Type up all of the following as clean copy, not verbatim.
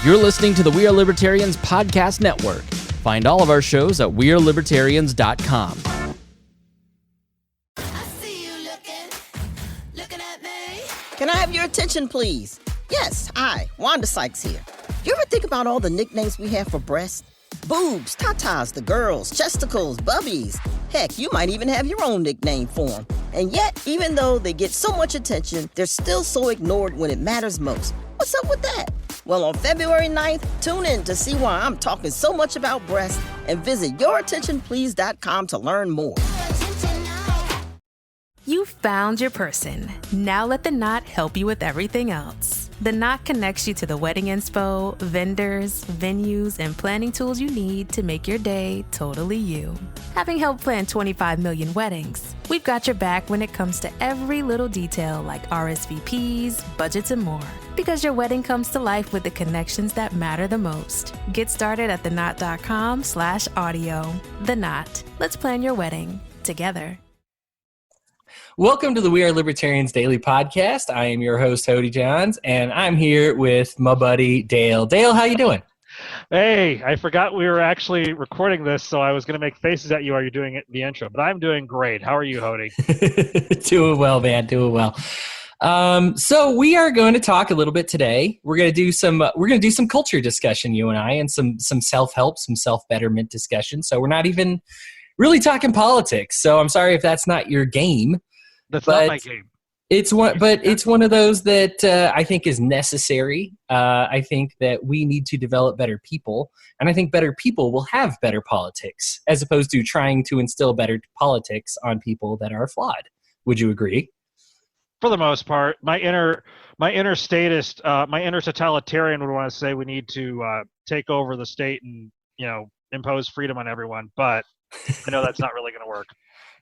You're listening to the We Are Libertarians Podcast Network. Find all of our shows at wearelibertarians.com. Can I have your attention, please? Yes, hi, Wanda Sykes here. You ever think about all the nicknames we have for breasts? Boobs, tatas, the girls, chesticles, bubbies. Heck, you might even have your own nickname for them. And yet, even though they get so much attention, they're still so ignored when it matters most. What's up with that? Well, on February 9th, tune in to see why I'm talking so much about breasts and visit yourattentionplease.com to learn more. You found your person. Now let the Knot help you with everything else. The Knot connects you to the wedding inspo, vendors, venues, and planning tools you need to make your day totally you. Having helped plan 25 million weddings, we've got your back when it comes to every little detail like RSVPs, budgets, and more. Because your wedding comes to life with the connections that matter the most. Get started at theknot.com/audio. The Knot. Let's plan your wedding together. Welcome to the We Are Libertarians Daily Podcast. I am your host, Hodey Johns, and I'm here with my buddy, Dale. Dale, how you doing? Hey, I forgot we were actually recording this, so I was going to make faces at you while you're doing it in the intro, but I'm doing great. How are you, Hodey? Doing well, man. Doing well. So we are going to talk a little bit today. We're going to do some culture discussion, you and I, and some self-help, some self-betterment discussion. So we're not even really talking politics. So I'm sorry if that's not your game. That's not my game. It's one of those that I think is necessary. I think that we need to develop better people, and I think better people will have better politics, as opposed to trying to instill better politics on people that are flawed. Would you agree? For the most part, my inner statist, my inner totalitarian would want to say we need to take over the state and impose freedom on everyone, but I know that's not really going to work.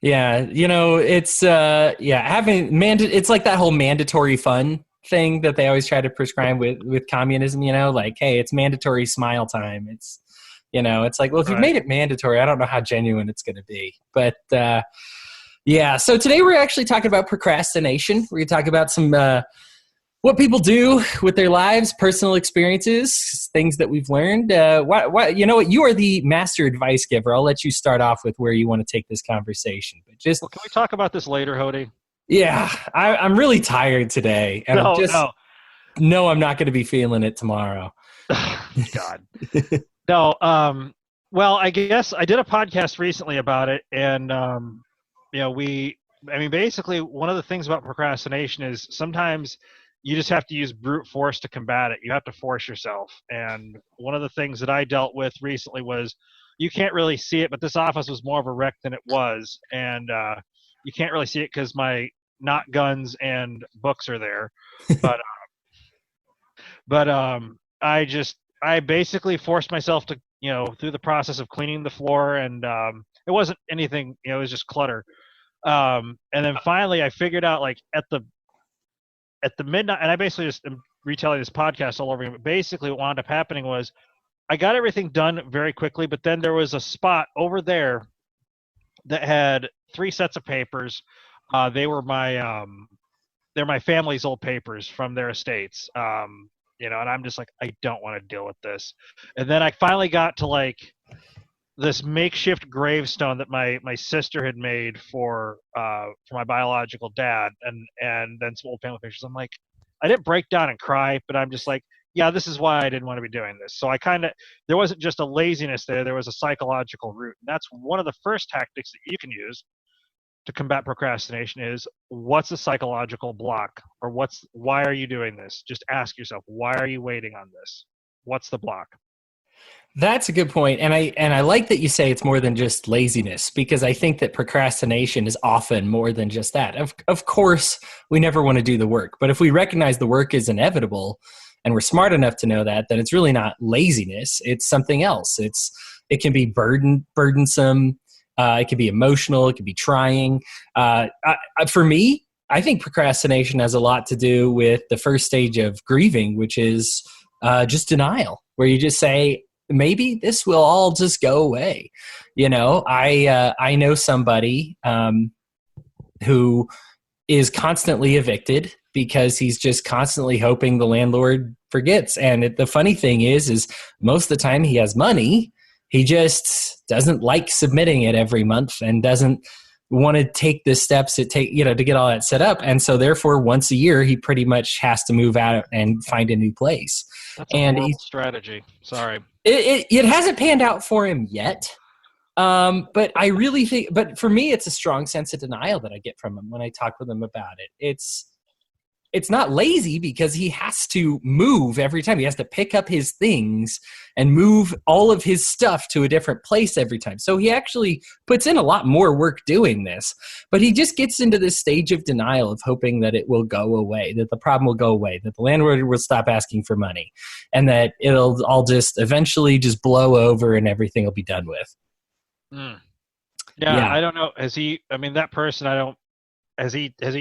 Yeah, it's it's like that whole mandatory fun thing that they always try to prescribe with communism. Like, hey, it's mandatory smile time. It's it's like, well, if you've made it mandatory, I don't know how genuine it's going to be, but. Yeah, so today we're actually talking about procrastination. We're going to talk about some what people do with their lives, personal experiences, things that we've learned. You know what? You are the master advice giver. I'll let you start off with where you want to take this conversation. But can we talk about this later, Hodey? Yeah, I'm really tired today, and I'm not going to be feeling it tomorrow. God, no. Well, I guess I did a podcast recently about it, and. Basically one of the things about procrastination is sometimes you just have to use brute force to combat it. You have to force yourself. And one of the things that I dealt with recently was you can't really see it, but this office was more of a wreck than it was. And you can't really see it because my not guns and books are there. But I basically forced myself to, through the process of cleaning the floor, and it wasn't anything, it was just clutter. And then finally I figured out, like, at the midnight, and I basically just am retelling this podcast all over again, but basically what wound up happening was I got everything done very quickly, but then there was a spot over there that had 3 sets of papers. They're my family's old papers from their estates. And I'm just like, I don't want to deal with this. And then I finally got to, like, this makeshift gravestone that my sister had made for my biological dad, and then some old family pictures. I'm like, I didn't break down and cry, but I'm just like, yeah, this is why I didn't want to be doing this. So there wasn't just a laziness there was a psychological root. And that's one of the first tactics that you can use to combat procrastination is, what's a psychological block? Or why are you doing this? Just ask yourself, why are you waiting on this? What's the block? That's a good point. And I like that you say it's more than just laziness, because I think that procrastination is often more than just that. Of course, we never want to do the work, but if we recognize the work is inevitable and we're smart enough to know that, then it's really not laziness. It's something else. It can be burdensome. It can be emotional. It can be trying. For me, I think procrastination has a lot to do with the first stage of grieving, which is just denial, where you just say, maybe this will all just go away. I know somebody who is constantly evicted because he's just constantly hoping the landlord forgets. And the funny thing is most of the time he has money, he just doesn't like submitting it every month and doesn't want to take the steps to get all that set up. And so therefore once a year, he pretty much has to move out and find a new place. That's a horrible strategy. Sorry. It hasn't panned out for him yet. But I really think, but for me, it's a strong sense of denial that I get from him when I talk with him about it. It's not lazy because he has to move every time. He has to pick up his things and move all of his stuff to a different place every time. So he actually puts in a lot more work doing this, but he just gets into this stage of denial of hoping that it will go away, that the problem will go away, that the landlord will stop asking for money, and that it'll all just eventually just blow over and everything will be done with. Yeah, I don't know. Has he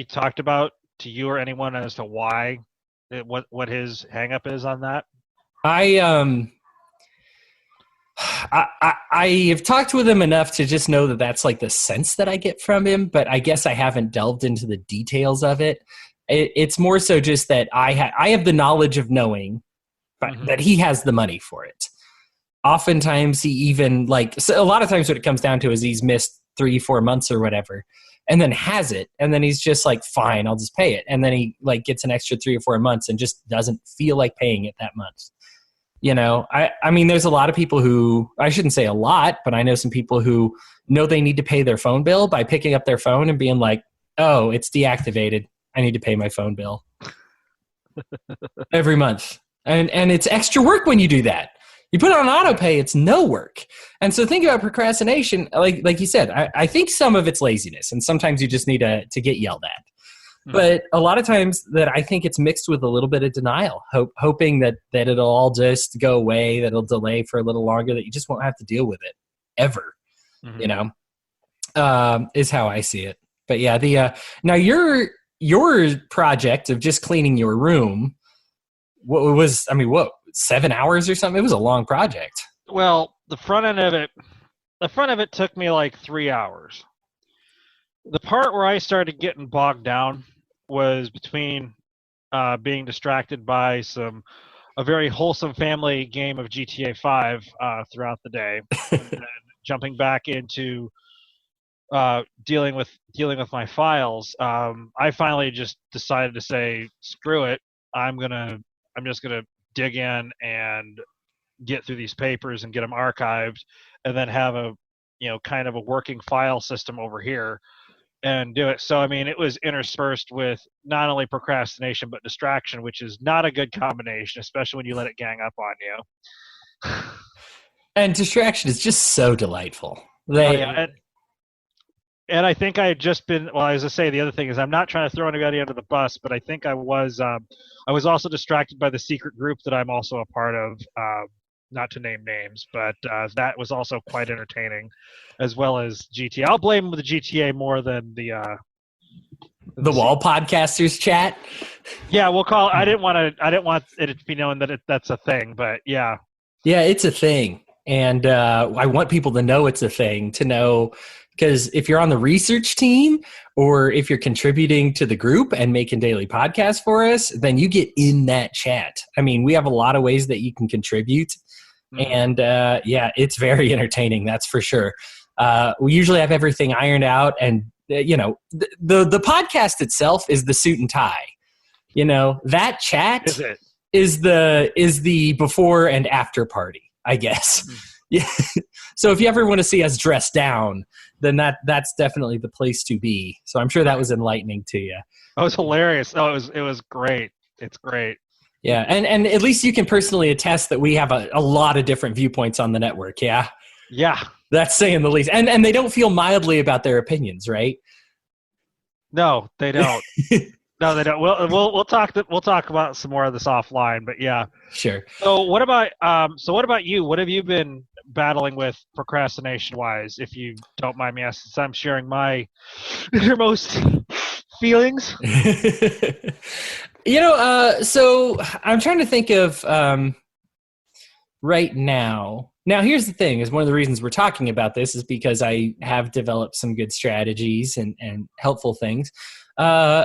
talked about to you or anyone as to why, what his hang up is on that? I have talked with him enough to just know that that's like the sense that I get from him, but I guess I haven't delved into the details of it. It's more so just that I have the knowledge of knowing that he has the money for it. Oftentimes he even so a lot of times what it comes down to is he's missed 3-4 months or whatever, and then has it, and then he's just like, fine, I'll just pay it, and then he gets an extra 3 or 4 months and just doesn't feel like paying it that month. I mean, there's a lot of people who, I shouldn't say a lot, but I know some people who know they need to pay their phone bill by picking up their phone and being like, oh, it's deactivated, I need to pay my phone bill every month, and it's extra work when you do that. You put it on auto pay, it's no work. And so think about procrastination, like you said, I think some of it's laziness, and sometimes you just need to get yelled at. But a lot of times that I think it's mixed with a little bit of denial, hoping that it'll all just go away, that it'll delay for a little longer, that you just won't have to deal with it ever, is how I see it. But yeah, now your project of just cleaning your room, what 7 hours or something? It was a long project. Well, the front end of it took me like 3 hours. The part where I started getting bogged down was between being distracted by a very wholesome family game of GTA 5 throughout the day, and then jumping back into dealing with my files. I finally just decided to say, screw it. I'm just gonna dig in and get through these papers and get them archived, and then have a kind of a working file system over here and do it. So I mean, it was interspersed with not only procrastination but distraction, which is not a good combination, especially when you let it gang up on you. And distraction is just so delightful. And I think I had just been, well, as I say, the other thing is I'm not trying to throw anybody under the bus, but I think I was also distracted by the secret group that I'm also a part of, not to name names, but that was also quite entertaining, as well as GTA. I'll blame the GTA more than the WAL podcasters chat. Yeah, we'll call it. I didn't want it to be known that that's a thing, but yeah. Yeah, it's a thing. And I want people to know it's a thing, to know, because if you're on the research team or if you're contributing to the group and making daily podcasts for us, then you get in that chat. I mean, we have a lot of ways that you can contribute. And it's very entertaining, that's for sure. We usually have everything ironed out, and the podcast itself is the suit and tie. That chat is the before and after party, I guess. Yeah. So if you ever want to see us dressed down, then that's definitely the place to be. So I'm sure that was enlightening to you. Oh, it was hilarious. Oh, it was great. It's great. Yeah, and at least you can personally attest that we have a lot of different viewpoints on the network. Yeah. Yeah. That's saying the least. And they don't feel mildly about their opinions, right? No, they don't. No, they don't. We'll talk about some more of this offline, but yeah. Sure. So what about you? What have you been battling with procrastination wise, if you don't mind me asking, since I'm sharing my innermost feelings? So I'm trying to think of right now. Now, here's the thing, is one of the reasons we're talking about this is because I have developed some good strategies and helpful things.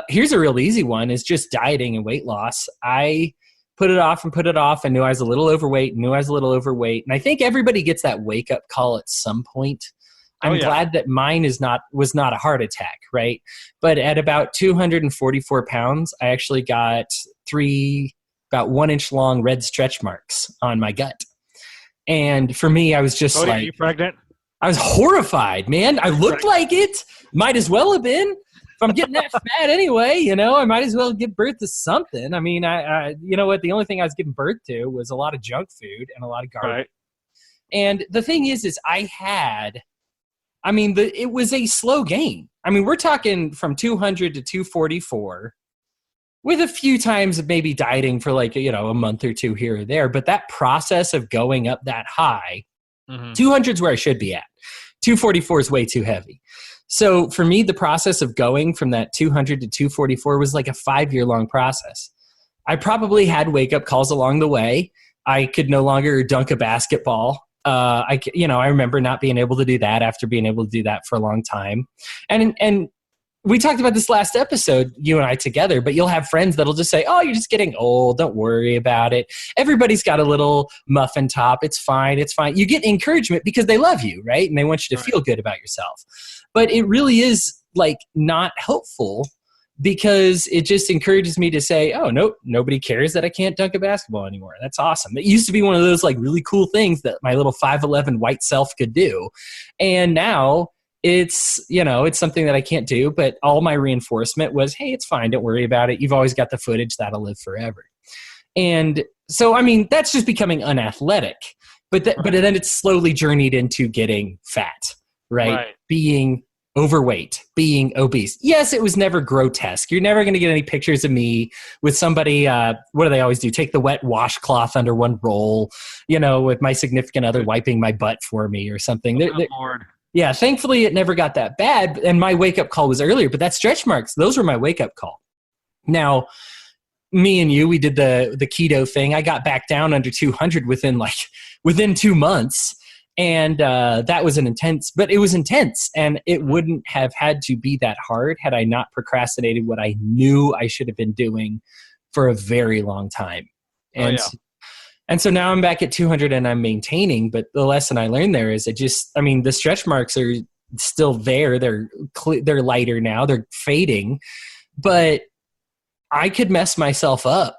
Here's a real easy one, is just dieting and weight loss. I put it off and put it off and knew I was a little overweight, And I think everybody gets that wake up call at some point. I'm glad that mine was not a heart attack, right? But at about 244 pounds, I actually got 3 about 1 inch long red stretch marks on my gut. And for me, I was just Hodey, like, are you pregnant? I was horrified, man. I looked like it. Might as well have been. If I'm getting that fat anyway, I might as well give birth to something. I mean, I you know what? The only thing I was giving birth to was a lot of junk food and a lot of garbage. Right. And the thing is it was a slow gain. I mean, we're talking from 200 to 244 with a few times of maybe dieting for a month or two here or there. But that process of going up that high, 200 is where I should be at. 244 is way too heavy. So for me, the process of going from that 200 to 244 was like a 5-year long process. I probably had wake up calls along the way. I could no longer dunk a basketball. I remember not being able to do that after being able to do that for a long time. And we talked about this last episode, you and I together, but you'll have friends that'll just say, oh, you're just getting old. Don't worry about it. Everybody's got a little muffin top. It's fine. It's fine. You get encouragement because they love you, right? And they want you to feel good about yourself. But it really is not helpful, because it just encourages me to say, oh, nope, nobody cares that I can't dunk a basketball anymore. That's awesome. It used to be one of those really cool things that my little 5'11" white self could do. And now it's something that I can't do, but all my reinforcement was, hey, it's fine. Don't worry about it. You've always got the footage. That'll live forever. And so, that's just becoming unathletic, but then it's slowly journeyed into getting fat, right? Being overweight, being obese. Yes, it was never grotesque. You're never going to get any pictures of me with somebody, what do they always do? Take the wet washcloth under one roll, with my significant other wiping my butt for me or something. Lord. Yeah, thankfully it never got that bad. And my wake-up call was earlier, but that stretch marks, those were my wake-up call. Now, me and you, we did the keto thing. I got back down under 200 within 2 months. And that was it was intense, and it wouldn't have had to be that hard had I not procrastinated what I knew I should have been doing for a very long time. And so now I'm back at 200 and I'm maintaining, but the lesson I learned there is the stretch marks are still there. They're lighter now. They're fading, but I could mess myself up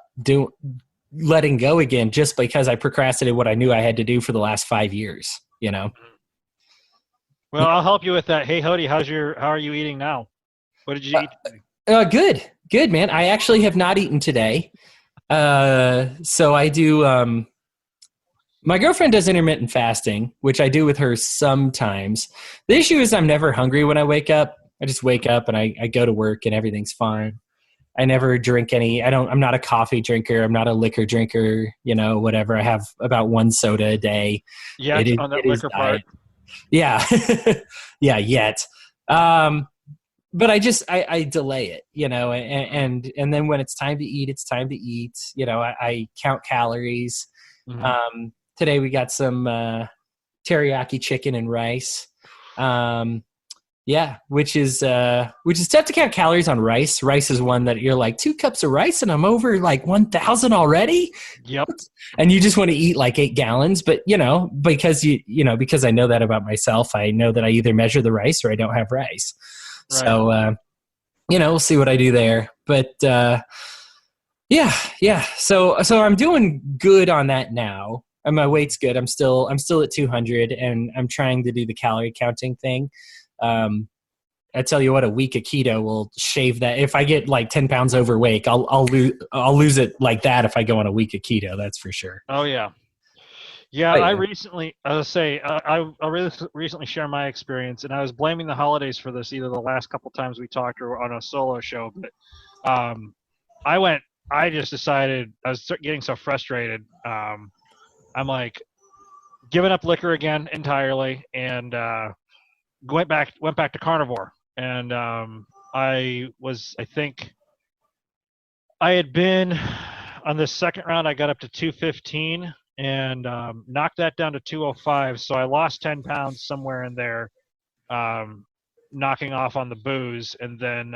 letting go again just because I procrastinated what I knew I had to do for the last 5 years. Well, I'll help you with that. Hey, Hodey, how are you eating now? What did you eat? Good, man. I actually have not eaten today. So I do, my girlfriend does intermittent fasting, which I do with her sometimes. The issue is I'm never hungry when I wake up. I just wake up and I go to work and everything's fine. I never drink I'm not a coffee drinker. I'm not a liquor drinker, whatever. I have about 1 soda a day. Yeah, on that liquor part. Yeah. Yeah, yet. But I delay it, and then when it's time to eat, it's time to eat. I count calories. Mm-hmm. Today we got some teriyaki chicken and rice. Yeah, which is tough to count calories on rice. Rice is one that you're like 2 cups of rice and I'm over 1,000 already. Yep. And you just want to eat 8 gallons, but because because I know that about myself, I know that I either measure the rice or I don't have rice. Right. So we'll see what I do there. But yeah. So I'm doing good on that now. And my weight's good. I'm still at 200 and I'm trying to do the calorie counting thing. I tell you what, a week of keto will shave that. If I get 10 pounds overweight, I'll lose it like that if I go on a week of keto. That's for sure. Oh yeah. Yeah. I recently, I recently shared my experience, and I was blaming the holidays for this, either the last couple times we talked or on a solo show. But I just decided, I was getting so frustrated. I'm giving up liquor again entirely, and went back to carnivore. And I think I had been on this second round, I got up to 215 and knocked that down to 205. So I lost 10 pounds somewhere in there, knocking off on the booze. And then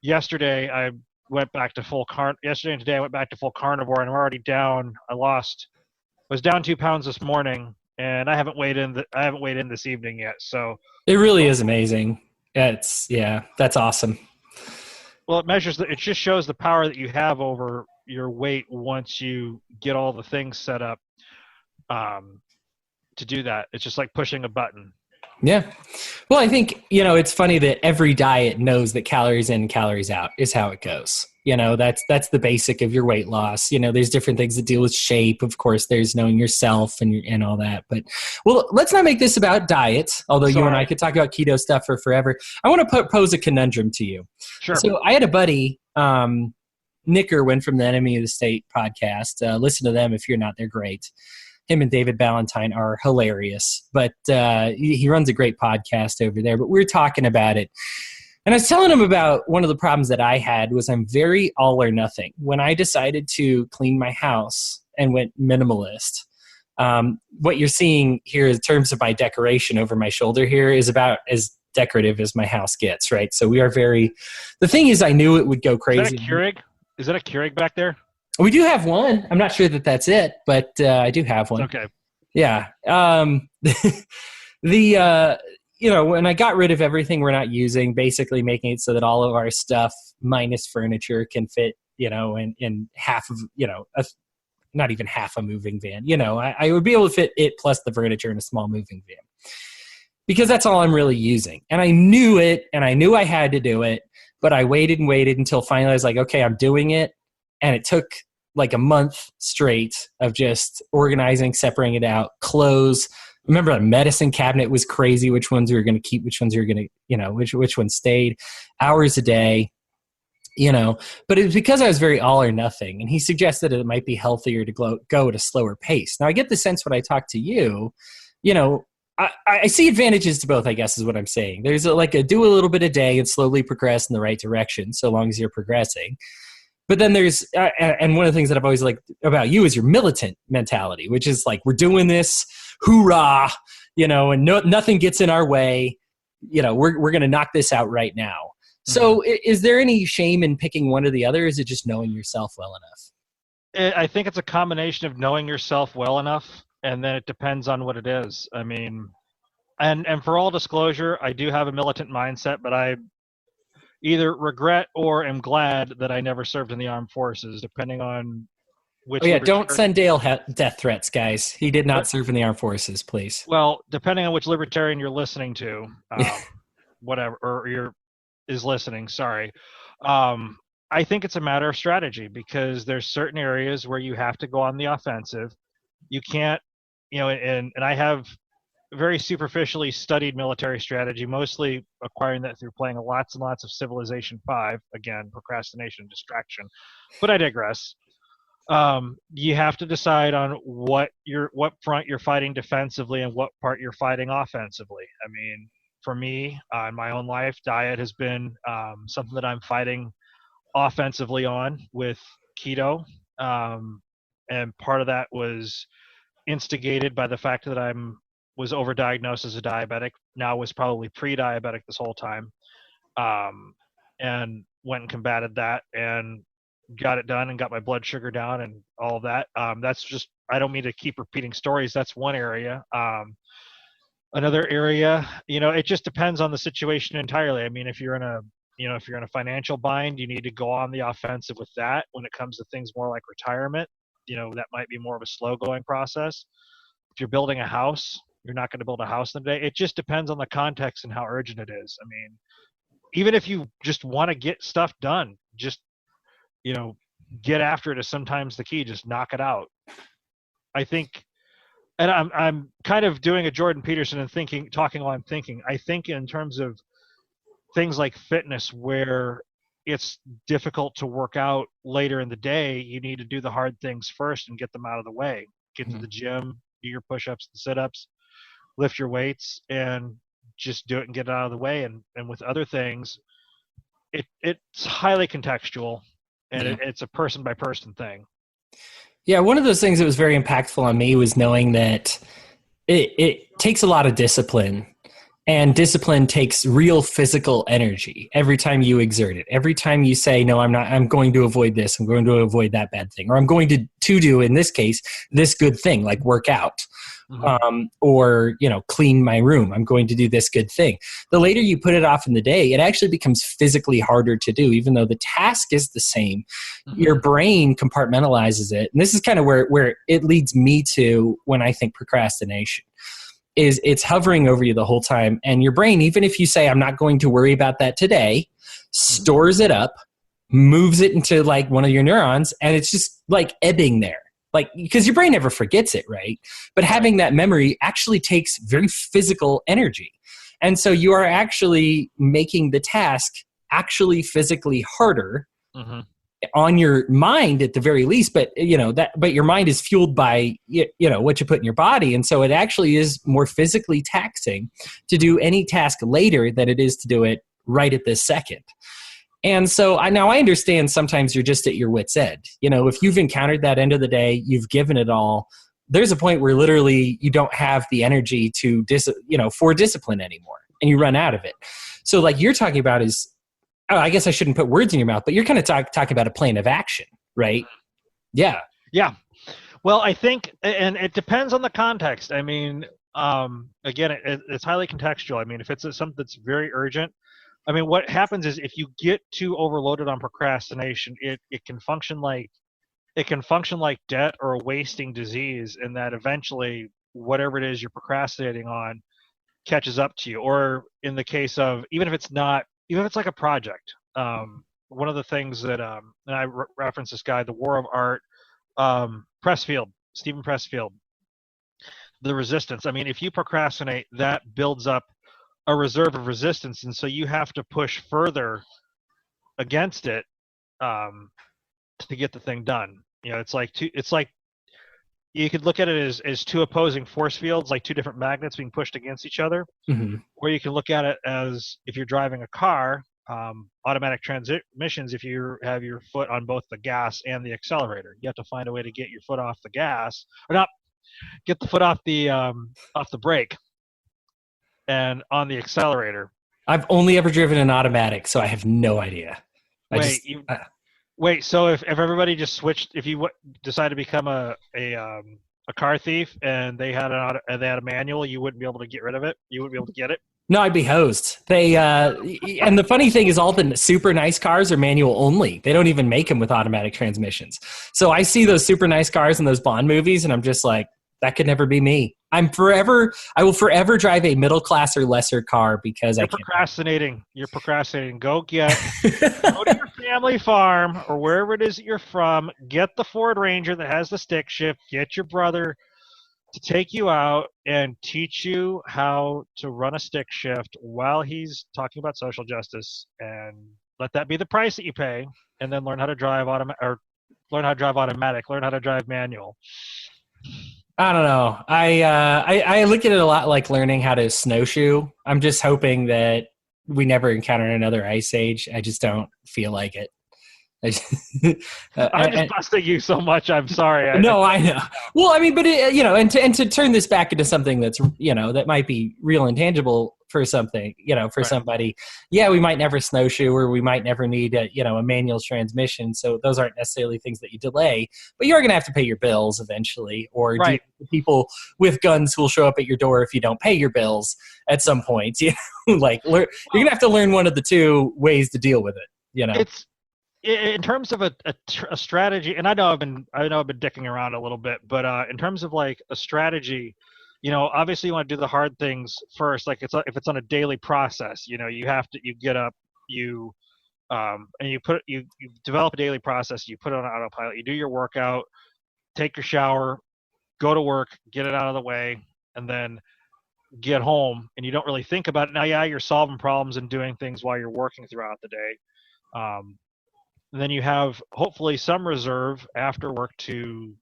yesterday I went back to yesterday and today I went back to full carnivore, and I'm already down. Was down 2 pounds this morning, and I haven't weighed in this evening yet. So It really is amazing. That's awesome. well, it just shows the power that you have over your weight once you get all the things set up to do that. It's just like pushing a button. Yeah. Well, I think, it's funny that every diet knows that calories in, calories out is how it goes. That's the basic of your weight loss. There's different things that deal with shape. Of course, there's knowing yourself and all that. But, well, let's not make this about diets, although you and I could talk about keto stuff for forever. I want to pose a conundrum to you. Sure. So I had a buddy, Nick Irwin from the Enemy of the State podcast. Listen to them if you're not. They're great. Him and David Ballantyne are hilarious, but he runs a great podcast over there. But we were talking about it. And I was telling him about one of the problems that I had was I'm very all or nothing. When I decided to clean my house and went minimalist, what you're seeing here in terms of my decoration over my shoulder here is about as decorative as my house gets, right? So we are the thing is I knew it would go crazy. Is that a Keurig back there? We do have one. I'm not sure that that's it, but I do have one. Okay. Yeah. When I got rid of everything we're not using, basically making it so that all of our stuff minus furniture can fit, in half of, not even half a moving van. I would be able to fit it plus the furniture in a small moving van because that's all I'm really using. And I knew it, and I knew I had to do it, but I waited and waited until finally I was like, okay, I'm doing it. And it took like a month straight of just organizing, separating it out, clothes. Remember, the medicine cabinet was crazy, which ones we were going to keep, which ones we were going to, which ones stayed, hours a day, But it was because I was very all or nothing. And he suggested that it might be healthier to go at a slower pace. Now, I get the sense when I talk to you, I see advantages to both, I guess is what I'm saying. There's do a little bit a day and slowly progress in the right direction, so long as you're progressing. But then there's, and one of the things that I've always liked about you is your militant mentality, which is like, we're doing this, hoorah, and nothing gets in our way. We're going to knock this out right now. Mm-hmm. So is there any shame in picking one or the other? Or is it just knowing yourself well enough? I think it's a combination of knowing yourself well enough, and then it depends on what it is. I mean, and for all disclosure, I do have a militant mindset, but I either regret or am glad that I never served in the armed forces, depending on which. Oh yeah, don't send Dale death threats, guys. He did not serve in the armed forces, please. Well, depending on which libertarian you're listening to, whatever, or is listening. Sorry, I think it's a matter of strategy because there's certain areas where you have to go on the offensive. You can't, and I have very superficially studied military strategy, mostly acquiring that through playing lots and lots of Civilization 5. Again, procrastination and distraction. But I digress. You have to decide on what front you're fighting defensively and what part you're fighting offensively. I mean, for me, in my own life, diet has been something that I'm fighting offensively on with keto. And part of that was instigated by the fact that was overdiagnosed as a diabetic, now was probably pre-diabetic this whole time, and went and combated that and got it done and got my blood sugar down and all of that. That's just, I don't mean to keep repeating stories. That's one area. Another area, it just depends on the situation entirely. I mean, if you're in a financial bind, you need to go on the offensive with that. When it comes to things more like retirement, that might be more of a slow going process. If you're building a house, you're not going to build a house in a day. It just depends on the context and how urgent it is. I mean, even if you just want to get stuff done, just, get after it is sometimes the key. Just knock it out. I think, and I'm kind of doing a Jordan Peterson and talking while I'm thinking. I think in terms of things like fitness where it's difficult to work out later in the day, you need to do the hard things first and get them out of the way. Get to the gym, do your push-ups and sit-ups, lift your weights, and just do it and get it out of the way. And with other things, it's highly contextual, and it's a person-by-person thing. Yeah, one of those things that was very impactful on me was knowing that it takes a lot of discipline And discipline takes real physical energy every time you exert it. Every time you say, no, I'm going to avoid this. I'm going to avoid that bad thing. Or I'm going to do, in this case, this good thing, like work out. Or, clean my room. I'm going to do this good thing. The later you put it off in the day, it actually becomes physically harder to do, even though the task is the same. Your brain compartmentalizes it. And this is kind of where it leads me to when I think procrastination. Is it's hovering over you the whole time. And your brain, even if you say, I'm not going to worry about that today, stores it up, moves it into like one of your neurons, and it's just like ebbing there. Like, because your brain never forgets it, right? But having that memory actually takes very physical energy. And so you are actually making the task actually physically harder on your mind at the very least. But, but your mind is fueled by, what you put in your body. And so it actually is more physically taxing to do any task later than it is to do it right at this second. And so I understand sometimes you're just at your wit's end. If you've encountered that end of the day, you've given it all, there's a point where literally you don't have the energy to for discipline anymore, and you run out of it. So like you're talking about is, I guess I shouldn't put words in your mouth, but you're kind of talking about a plan of action, right? Yeah. Yeah. Well, I think, and it depends on the context. I mean, again, it's highly contextual. I mean, if it's something that's very urgent, I mean, what happens is if you get too overloaded on procrastination, it can function like debt or a wasting disease, in that eventually whatever it is you're procrastinating on catches up to you. Or in the case of, even if it's like a project, one of the things that and I reference this guy, The War of Art, Stephen Pressfield, The Resistance. I mean, if you procrastinate, that builds up a reserve of resistance, and so you have to push further against it to get the thing done. It's like you could look at it as two opposing force fields, like two different magnets being pushed against each other. Or you can look at it as, if you're driving a car, automatic transmissions, if you have your foot on both the gas and the accelerator, you have to find a way to get your foot off the gas, or not get the foot off the brake and on the accelerator. I've only ever driven an automatic, so I have no idea. Wait. So if everybody just switched, if you decide to become a car thief and they had a manual, you wouldn't be able to get rid of it. You wouldn't be able to get it. No, I'd be hosed. And the funny thing is, all the super nice cars are manual only. They don't even make them with automatic transmissions. So I see those super nice cars in those Bond movies, and I'm just like, that could never be me. I will forever drive a middle class or lesser car because You're procrastinating. Go to your family farm or wherever it is that you're from. Get the Ford Ranger that has the stick shift. Get your brother to take you out and teach you how to run a stick shift while he's talking about social justice, and let that be the price that you pay. And then learn how to drive automatic, learn how to drive manual. I don't know. I look at it a lot like learning how to snowshoe. I'm just hoping that we never encounter another ice age. I just don't feel like it. I'm just busting you so much. I'm sorry. I know. Well, I mean, but and to turn this back into something that's that might be real and tangible for something, for somebody. Yeah, we might never snowshoe, or we might never need a manual transmission. So those aren't necessarily things that you delay, but you're going to have to pay your bills eventually, or people with guns will show up at your door if you don't pay your bills at some point. You're going to have to learn one of the two ways to deal with it. It's in terms of a strategy, and I know I've been dicking around a little bit, but in terms of like a strategy, obviously you want to do the hard things first. Like if it's on a daily process, you get up, and you develop a daily process. You put it on autopilot. You do your workout, take your shower, go to work, get it out of the way, and then get home. And you don't really think about it. Now, you're solving problems and doing things while you're working throughout the day. And then you have hopefully some reserve after work to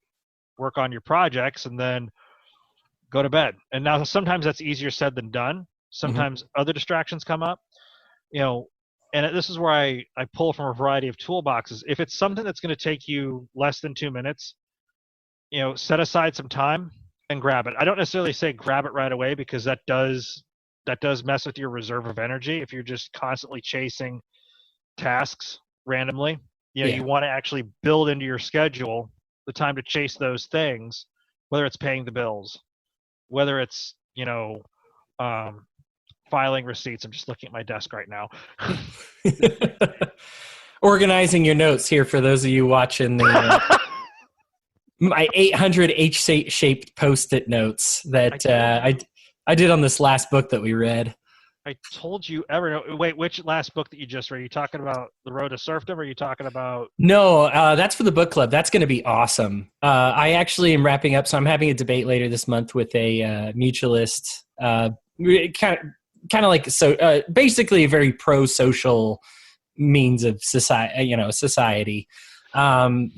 work on your projects, and then go to bed. And now sometimes that's easier said than done. Sometimes other distractions come up, and this is where I pull from a variety of toolboxes. If it's something that's going to take you less than 2 minutes, set aside some time and grab it. I don't necessarily say grab it right away, because that does that does mess with your reserve of energy if you're just constantly chasing tasks randomly. You want to actually build into your schedule the time to chase those things, whether it's paying the bills, whether it's filing receipts. I'm just looking at my desk right now. Organizing your notes here for those of you watching the my 800 H-shaped Post-it notes that I did on this last book that we read. I told you wait, which last book that you just read? Are you talking about The Road to Serfdom, or are you talking about... No, that's for the book club. That's going to be awesome. I actually am wrapping up, so I'm having a debate later this month with a mutualist, kind of like, so basically a very pro-social means of society.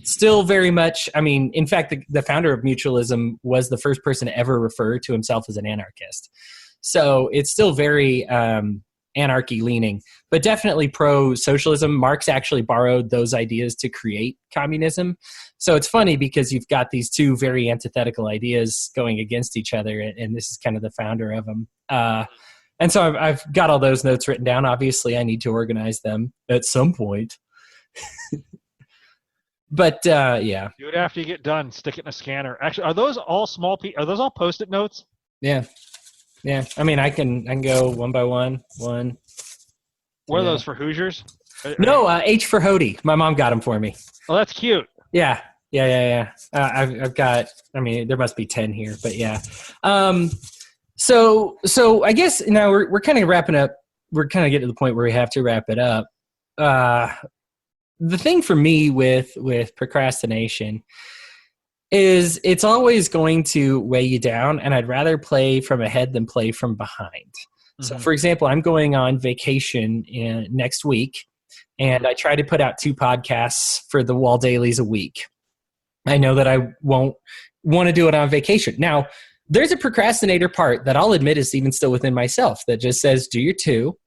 Still very much, I mean, in fact, the founder of mutualism was the first person to ever refer to himself as an anarchist. So it's still very anarchy leaning, but definitely pro-socialism. Marx actually borrowed those ideas to create communism. So it's funny because you've got these two very antithetical ideas going against each other, and this is kind of the founder of them. And so I've got all those notes written down. Obviously, I need to organize them at some point. But yeah. Do it after you get done. Stick it in a scanner. Actually, are those all are those all Post-it notes? Yeah. Yeah, I mean, I can go one by one. What are those, for Hoosiers? No, H for Hodey. My mom got them for me. Oh, that's cute. Yeah. I've got, I mean, there must be 10 here, but yeah. So I guess now we're kind of wrapping up. We're kind of getting to the point where we have to wrap it up. The thing for me with procrastination is it's always going to weigh you down, and I'd rather play from ahead than play from behind. Mm-hmm. So, for example, I'm going on vacation next week, and I try to put out 2 podcasts for the WAL dailies a week. I know that I won't want to do it on vacation. Now, there's a procrastinator part that I'll admit is even still within myself that just says, do your 2,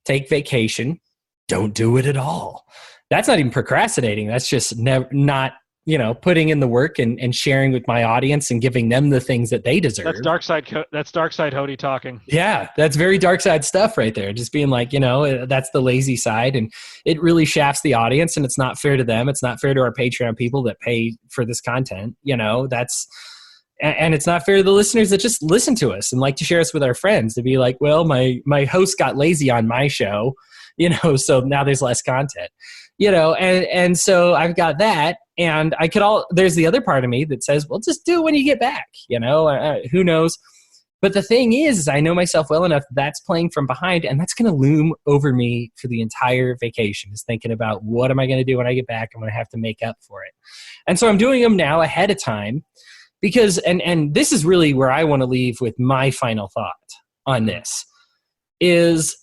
take vacation, don't do it at all. That's not even procrastinating. That's just not putting in the work and sharing with my audience and giving them the things that they deserve. That's dark side Hodey talking. Yeah, that's very dark side stuff right there. Just being like, that's the lazy side, and it really shafts the audience, and it's not fair to them. It's not fair to our Patreon people that pay for this content. And it's not fair to the listeners that just listen to us and like to share us with our friends, to be like, well, my host got lazy on my show, so now there's less content, and so I've got that. And there's the other part of me that says, well, just do it when you get back, who knows? But the thing is I know myself well enough that's playing from behind, and that's going to loom over me for the entire vacation, is thinking about what am I going to do when I get back? I'm going to have to make up for it. And so I'm doing them now ahead of time because, and this is really where I want to leave with my final thought on this, is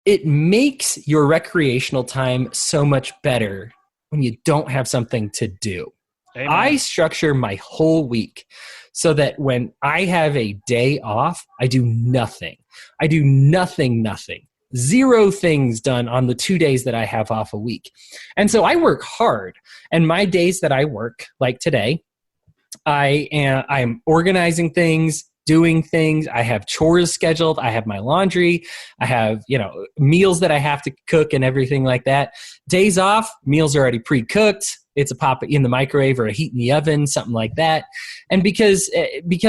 it makes your recreational time so much better when you don't have something to do. Amen. I structure my whole week so that when I have a day off, I do nothing. I do nothing. 0 things done on the 2 days that I have off a week. And so I work hard. And my days that I work, like today, I'm organizing things, doing things. I have chores scheduled. I have my laundry. I have, meals that I have to cook and everything like that. Days off, meals are already pre-cooked. It's a pop in the microwave or a heat in the oven, something like that. And because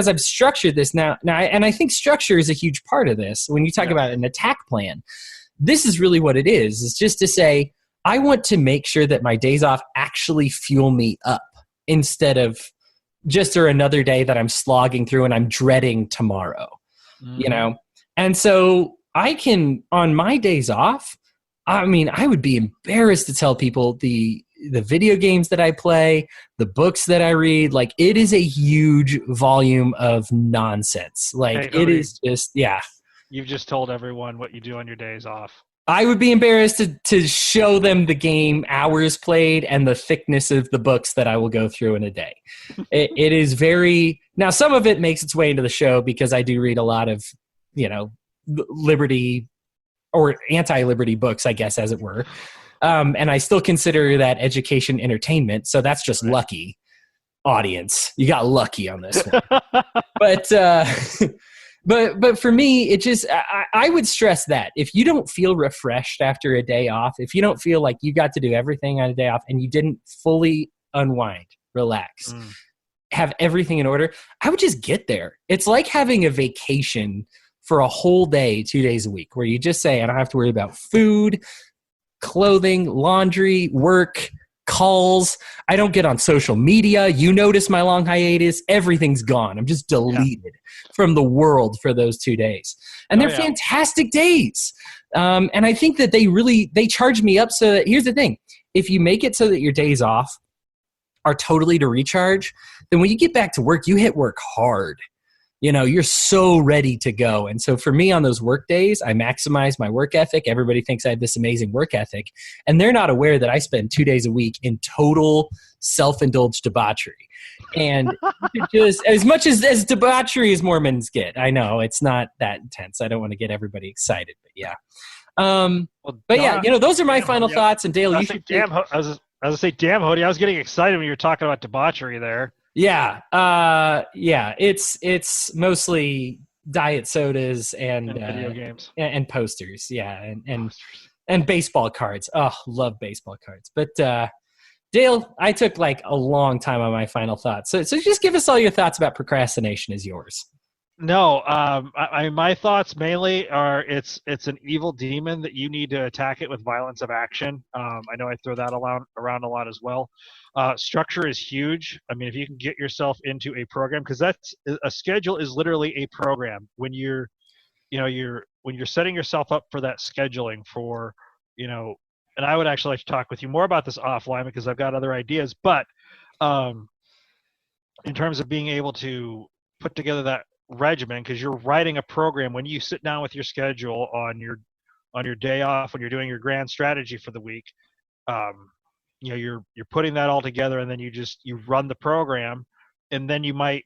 I've structured this now, and I think structure is a huge part of this. When you talk about an attack plan, this is really what it is. It's just to say, I want to make sure that my days off actually fuel me up instead of just another day that I'm slogging through and I'm dreading tomorrow, And so I can, on my days off, I mean, I would be embarrassed to tell people the video games that I play, the books that I read, like it is a huge volume of nonsense. Like it is just, yeah. You've just told everyone what you do on your days off. I would be embarrassed to show them the game hours played and the thickness of the books that I will go through in a day. It is very, now some of it makes its way into the show because I do read a lot of, liberty or anti-liberty books, I guess, as it were. And I still consider that education entertainment. So that's just lucky, audience. You got lucky on this one. But for me, it just, I would stress that if you don't feel refreshed after a day off, if you don't feel like you got to do everything on a day off and you didn't fully unwind, relax, have everything in order, I would just get there. It's like having a vacation for a whole day, 2 days a week, where you just say, I don't have to worry about food, clothing, laundry, work, calls. I don't get on social media. You notice my long hiatus. Everything's gone. I'm just deleted from the world for those 2 days. And they're fantastic days. And I think that they charge me up so that, here's the thing. If you make it so that your days off are totally to recharge, then when you get back to work, you hit work hard. You know, you're so ready to go. And so for me on those work days, I maximize my work ethic. Everybody thinks I have this amazing work ethic. And they're not aware that I spend 2 days a week in total self-indulged debauchery. And just as much as debauchery as Mormons get. I know it's not that intense. I don't want to get everybody excited, but yeah. But yeah, you know, those are my final thoughts. And Dale, you should. I was going to say, damn, Hodey, I was getting excited when you were talking about debauchery there. Yeah. It's mostly diet sodas and video games and posters. Yeah. And baseball cards. Oh, love baseball cards. But, Dale, I took like a long time on my final thoughts. So just give us all your thoughts about procrastination is yours. No, my thoughts mainly are it's an evil demon that you need to attack it with violence of action. I know I throw that around a lot as well. Structure is huge. I mean, if you can get yourself into a program, because that's a schedule is literally a program. When you're setting yourself up for that scheduling for, and I would actually like to talk with you more about this offline because I've got other ideas. But in terms of being able to put together that regimen, because you're writing a program when you sit down with your schedule on your day off, when you're doing your grand strategy for the week, you're putting that all together, and then you run the program, and then you might,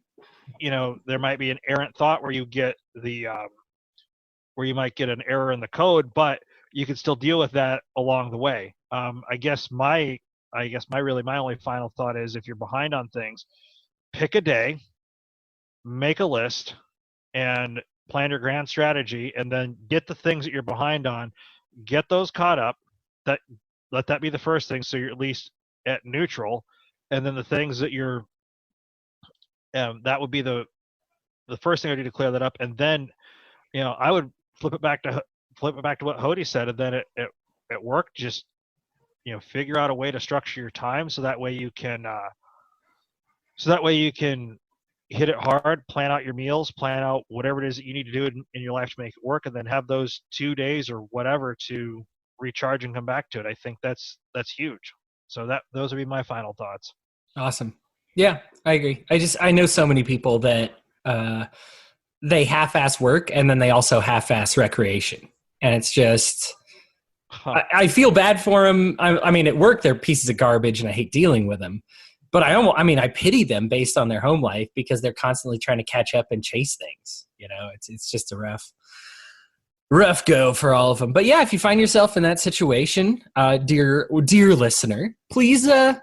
there might be an errant thought where you get where you might get an error in the code, but you can still deal with that along the way. I guess my only final thought is, if you're behind on things, pick a day, make a list, and plan your grand strategy, and then get the things that you're behind on, get those caught up. Let that be the first thing, so you're at least at neutral, and then the things that you're that would be the first thing I do to clear that up. And then I would flip it back to what Hodey said, and then at work, just figure out a way to structure your time so that way you can hit it hard, plan out your meals, plan out whatever it is that you need to do in your life to make it work, and then have those 2 days or whatever to recharge and come back to it. I think that's huge. So those would be my final thoughts. Awesome. Yeah, I agree. I know so many people that they half-ass work and then they also half-ass recreation. And it's just, I feel bad for them. I mean, at work, they're pieces of garbage and I hate dealing with them. But I pity them based on their home life because they're constantly trying to catch up and chase things. It's just a rough go for all of them. But yeah, if you find yourself in that situation, dear listener, please do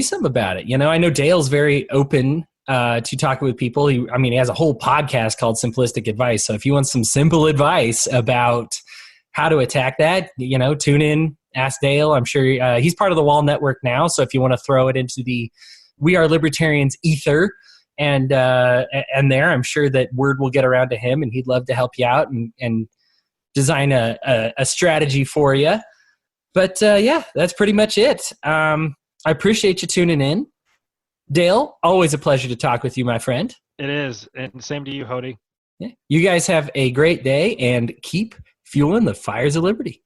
something about it. I know Dale's very open to talking with people. He has a whole podcast called Simplistic Advice. So if you want some simple advice about how to attack that, tune in. Ask Dale. I'm sure he's part of the WAL network now. So if you want to throw it into the We Are Libertarians ether and there, I'm sure that word will get around to him, and he'd love to help you out and design a strategy for you. But yeah, that's pretty much it. I appreciate you tuning in. Dale, always a pleasure to talk with you, my friend. It is. And same to you, Hodey. Yeah. You guys have a great day and keep fueling the fires of liberty.